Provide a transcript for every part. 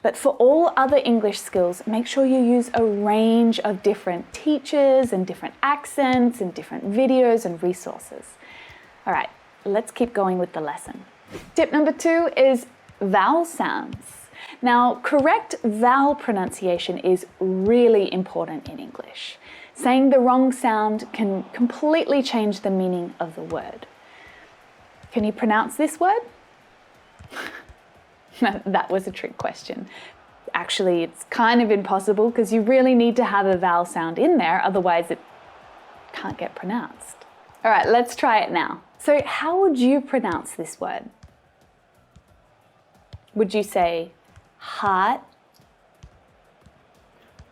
But for all other English skills, make sure you use a range of different teachers and different accents and different videos and resources. All right, let's keep going with the lesson. Tip number 2 is vowel sounds. Now, correct vowel pronunciation is really important in English. Saying the wrong sound can completely change the meaning of the word. Can you pronounce this word? That was a trick question. Actually, it's kind of impossible because you really need to have a vowel sound in there, otherwise it can't get pronounced. All right, let's try it now. So how would you pronounce this word? Would you say heart?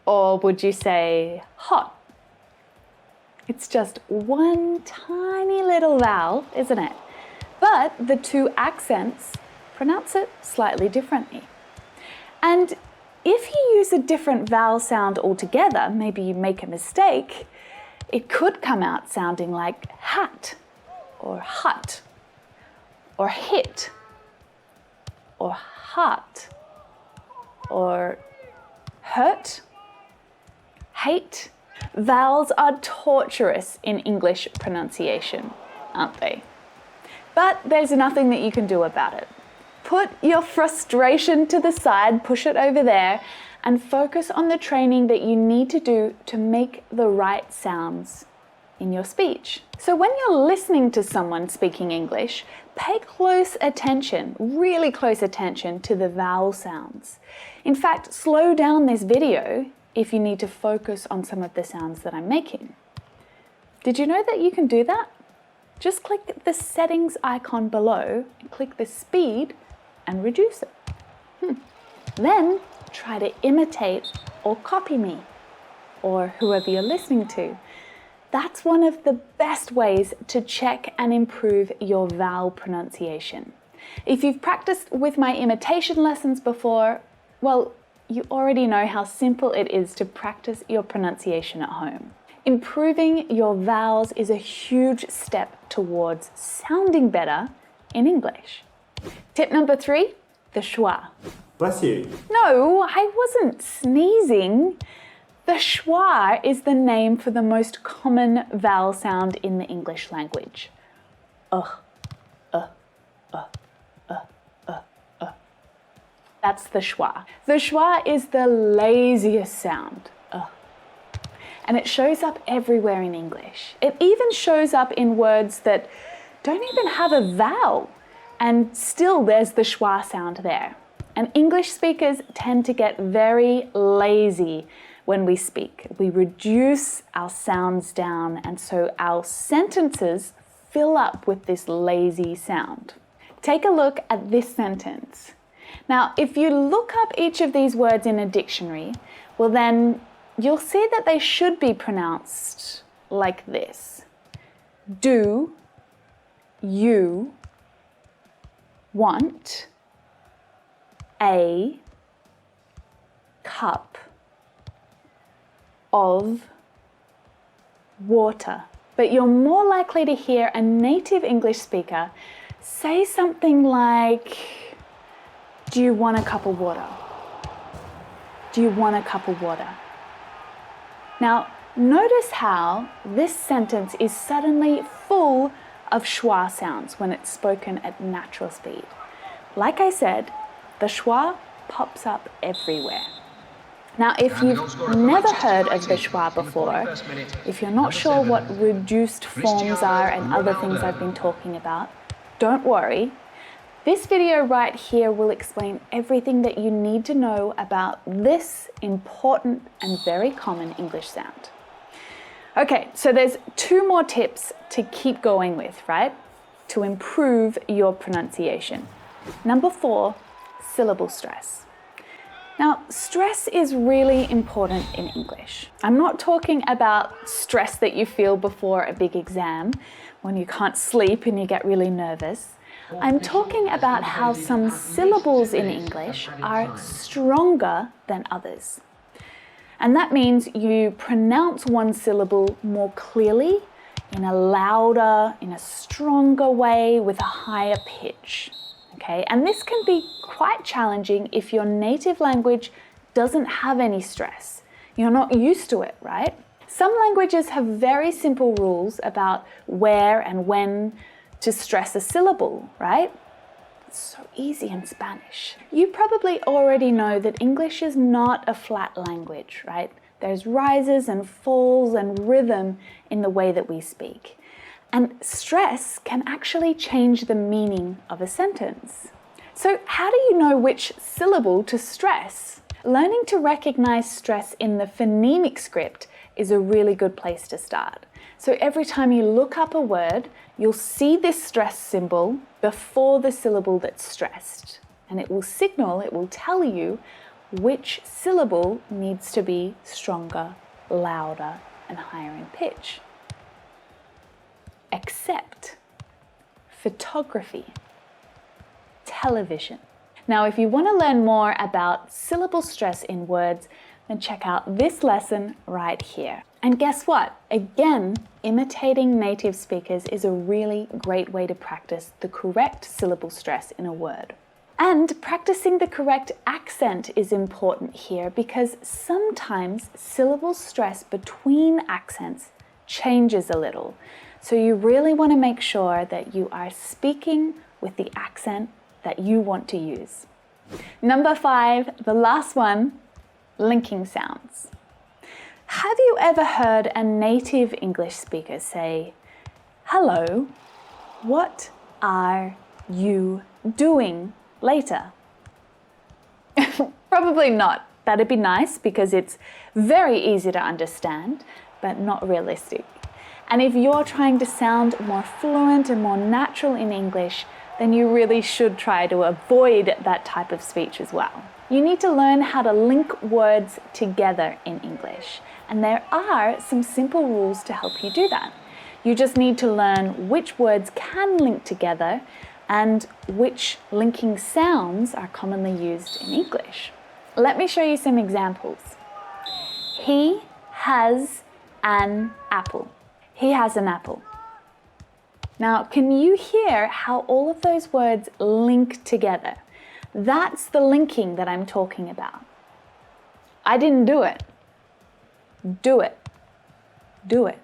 Or would you say hot? It's just one tiny little vowel, isn't it? But the two accents pronounce it slightly differently. And if you use a different vowel sound altogether, maybe you make a mistake, it could come out sounding like hat, or hut, or hit, or heart, or hurt, hate. Vowels are torturous in English pronunciation, aren't they? But there's nothing that you can do about it. Put your frustration to the side, push it over there, and focus on the training that you need to do to make the right sounds in your speech. So when you're listening to someone speaking English, pay close attention, really close attention to the vowel sounds. In fact, slow down this video if you need to focus on some of the sounds that I'm making. Did you know that you can do that? Just click the settings icon below and click the speed and reduce it. Then try to imitate or copy me or whoever you're listening to. That's one of the best ways to check and improve your vowel pronunciation. If you've practiced with my imitation lessons before, well, you already know how simple it is to practice your pronunciation at home. Improving your vowels is a huge step towards sounding better in English. Tip number 3, the schwa. Bless you. No, I wasn't sneezing. The schwa is the name for the most common vowel sound in the English language. That's the schwa. The schwa is the laziest sound. And it shows up everywhere in English. It even shows up in words that don't even have a vowel, and still there's the schwa sound there. And English speakers tend to get very lazy when we speak. We reduce our sounds down, and so our sentences fill up with this lazy sound. Take a look at this sentence. Now, if you look up each of these words in a dictionary, well then you'll see that they should be pronounced like this. Do you want a cup of water? But you're more likely to hear a native English speaker say something like, do you want a cup of water? Do you want a cup of water? Now, notice how this sentence is suddenly full of schwa sounds when it's spoken at natural speed. Like I said, the schwa pops up everywhere. Now, if you've never heard of the schwa before, if you're not sure what reduced forms are and other things I've been talking about, don't worry. This video right here will explain everything that you need to know about this important and very common English sound. Okay, so there's 2 more tips to keep going with, right? To improve your pronunciation. Number 4, syllable stress. Now, stress is really important in English. I'm not talking about stress that you feel before a big exam, when you can't sleep and you get really nervous. I'm talking about how some syllables in English are stronger than others. And that means you pronounce one syllable more clearly, in a louder, in a stronger way, with a higher pitch. Okay, and this can be quite challenging if your native language doesn't have any stress. You're not used to it, right? Some languages have very simple rules about where and when to stress a syllable, right? It's so easy in Spanish. You probably already know that English is not a flat language, right? There's rises and falls and rhythm in the way that we speak. And stress can actually change the meaning of a sentence. So how do you know which syllable to stress? Learning to recognize stress in the phonemic script is a really good place to start. So every time you look up a word, you'll see this stress symbol before the syllable that's stressed. And it will signal, it will tell you which syllable needs to be stronger, louder, and higher in pitch. Accept, photography, television. Now, if you want to learn more about syllable stress in words, then check out this lesson right here. And guess what? Again, imitating native speakers is a really great way to practice the correct syllable stress in a word. And practicing the correct accent is important here because sometimes syllable stress between accents changes a little. So you really want to make sure that you are speaking with the accent that you want to use. Number 5, the last one, linking sounds. Have you ever heard a native English speaker say, "Hello, what are you doing later?" Probably not. That'd be nice because it's very easy to understand, but not realistic. And if you're trying to sound more fluent and more natural in English, then you really should try to avoid that type of speech as well. You need to learn how to link words together in English. And there are some simple rules to help you do that. You just need to learn which words can link together and which linking sounds are commonly used in English. Let me show you some examples. He has an apple. He has an apple. Now, can you hear how all of those words link together? That's the linking that I'm talking about. I didn't do it. Do it. Do it.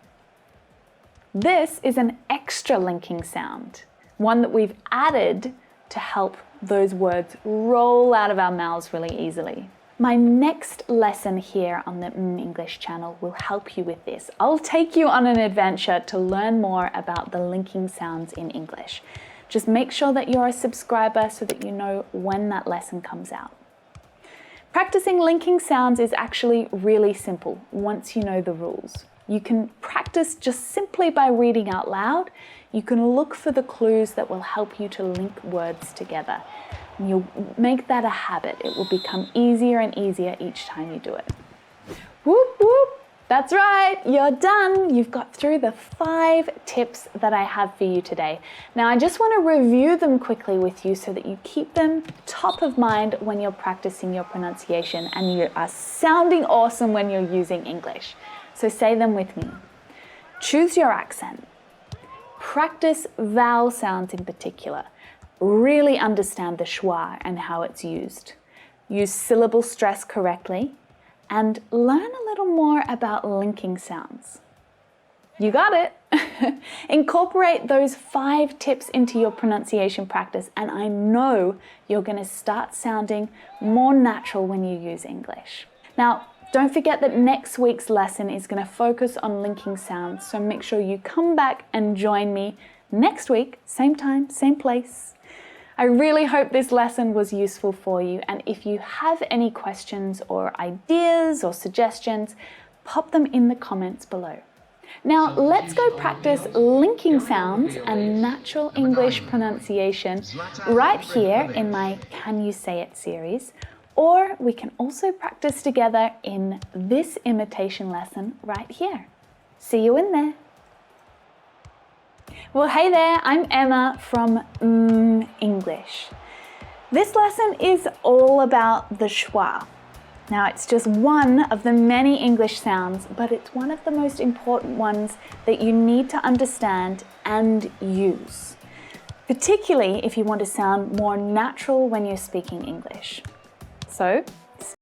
This is an extra linking sound, one that we've added to help those words roll out of our mouths really easily. My next lesson here on the English channel will help you with this. I'll take you on an adventure to learn more about the linking sounds in English. Just make sure that you're a subscriber so that you know when that lesson comes out. Practicing linking sounds is actually really simple once you know the rules. You can practice just simply by reading out loud. You can look for the clues that will help you to link words together. And you'll make that a habit. It will become easier and easier each time you do it. Whoop, whoop. That's right, you're done. You've got through the 5 tips that I have for you today. Now, I just want to review them quickly with you so that you keep them top of mind when you're practicing your pronunciation and you are sounding awesome when you're using English. So say them with me. Choose your accent. Practice vowel sounds in particular. Really understand the schwa and how it's used. Use syllable stress correctly. And learn a little more about linking sounds. You got it! Incorporate those 5 tips into your pronunciation practice, and I know you're going to start sounding more natural when you use English. Now, don't forget that next week's lesson is going to focus on linking sounds, so make sure you come back and join me next week, same time, same place. I really hope this lesson was useful for you, and if you have any questions or ideas or suggestions, pop them in the comments below. Now let's go practice linking sounds and natural English pronunciation right here in my Can You Say It series, or we can also practice together in this imitation lesson right here. See you in there. Well, hey there, I'm Emma from English. This lesson is all about the schwa. Now, it's just one of the many English sounds, but it's one of the most important ones that you need to understand and use. particularly if you want to sound more natural when you're speaking English. So,